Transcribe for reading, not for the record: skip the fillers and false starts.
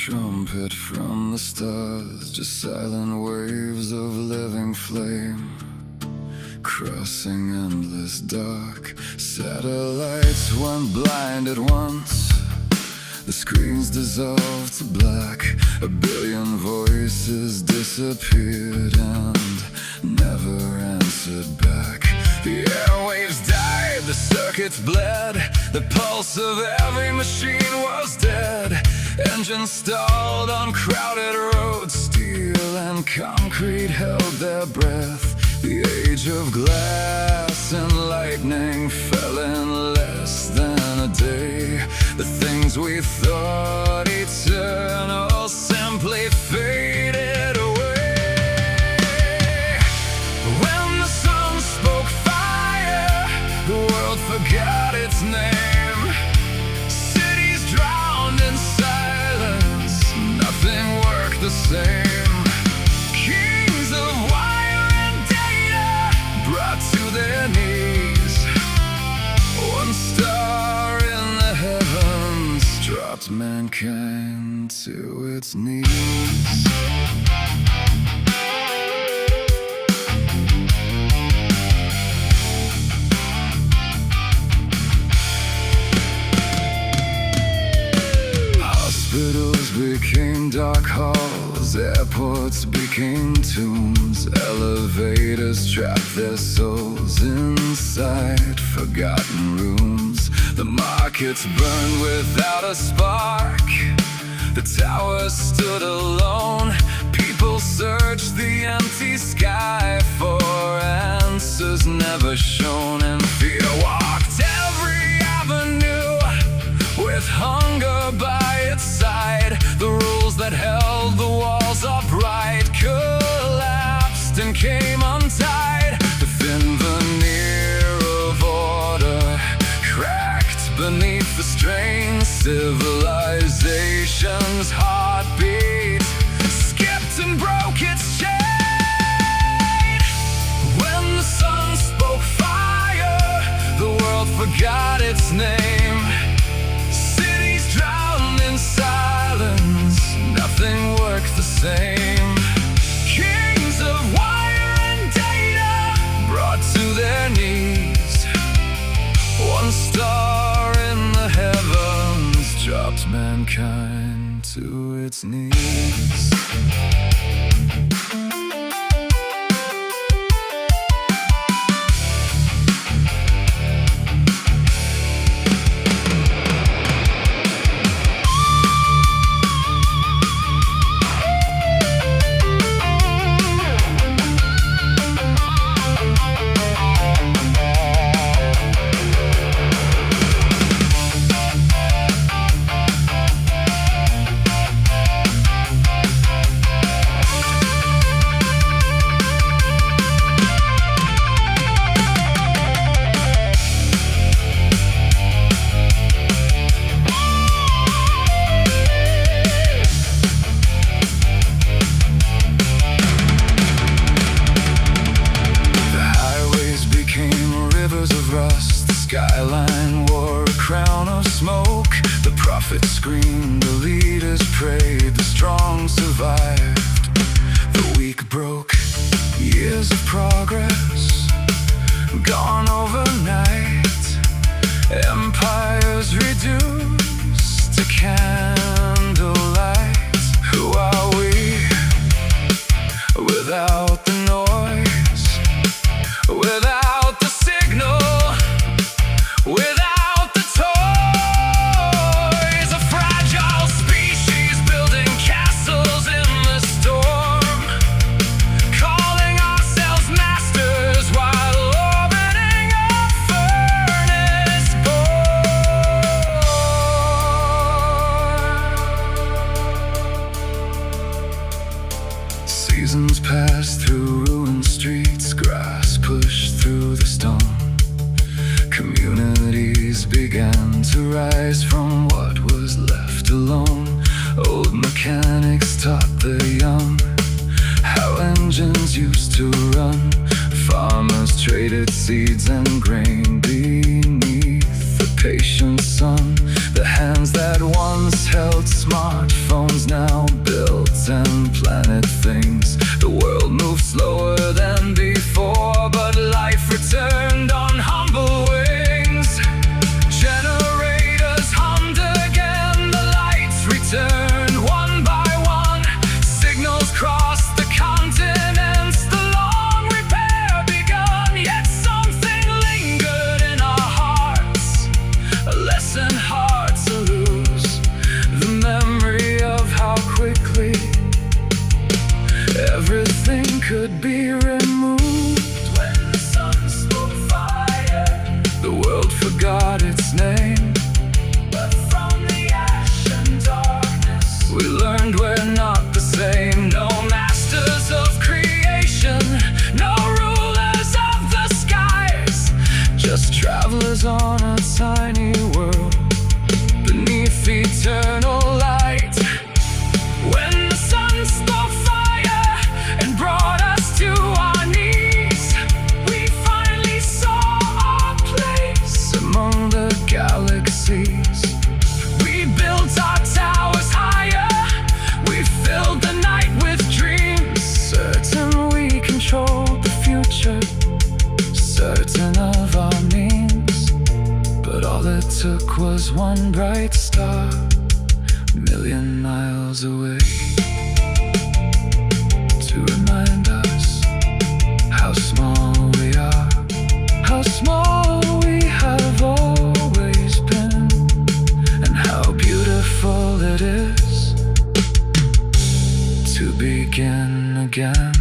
trumpet from the stars, just silent waves of living flame, crossing endless dark. Satellites went blind at once, the screens dissolved to black. A billion voices disappeared and never answered back. The airwaves died, the circuits bled, the pulse of every machine was dead. Engines stalled on crowded roads, steel and concrete held their breath. The age of glass and lightning fell in less than a day. The things we thought eternal simply faded away. When the sun spoke fire, the world forgot its name. Cities drowned in silence, nothing worked the same. Kings of wire and data brought to their knees. One star in the heavens dropped mankind to its knees. Hospitals became dark halls, airports became tombs. Elevators trapped their souls inside forgotten rooms. The markets burned without a spark, the towers stood alone. People searched the empty sky for answers never shown, and fear walked every avenue with hunger by its side. The rules that held the walls upright collapsed and came untied. The thin veneer of order cracked beneath the strain. Civilization's heartbeat skipped and broke its chain. When the sun spoke fire, the world forgot its name. Drowned in silence, nothing worked the same. Kings of wire and data brought to their knees. One star in the heavens dropped mankind to its knees. Skyline wore a crown of smoke. The prophets screamed, the leaders prayed. The strong survived, the weak broke. Years of progress gone overnight. Empires reduced to candlelight. Who are we without the noise, without the signal, without the toys? A fragile species building castles in the storm, calling ourselves masters while orbiting a furnace born. Seasons passed through ruined streets, grass pushed through the stone. Communities began to rise from what was left alone. Old mechanics taught the young how engines used to run. Farmers traded seeds and grain beneath the patient sun. The hands that once held smartphones now built and planet things. The world moved slower than before, but life returned on humble wings. Generators hummed again, the lights returned one by one. Signals crossed the continents, the long repair begun. Yet something lingered in our hearts, a lesson hard to lose. The memory of how quickly everything could be removed. When the sun spoke fire, the world forgot its name. But from the ash and darkness, we learned we're not the same. No masters of creation, no rulers of the skies, just travelers on a tiny world beneath eternal light. When the sun spoke fire and brought us to our knees, we finally saw our place among the galaxies. We built our towers higher, we filled the night with dreams, certain we controlled the future, certain of our means. But all it took was one bright star, a million miles away, to remind us how small we are, how small we have always been, and how beautiful it is to begin again.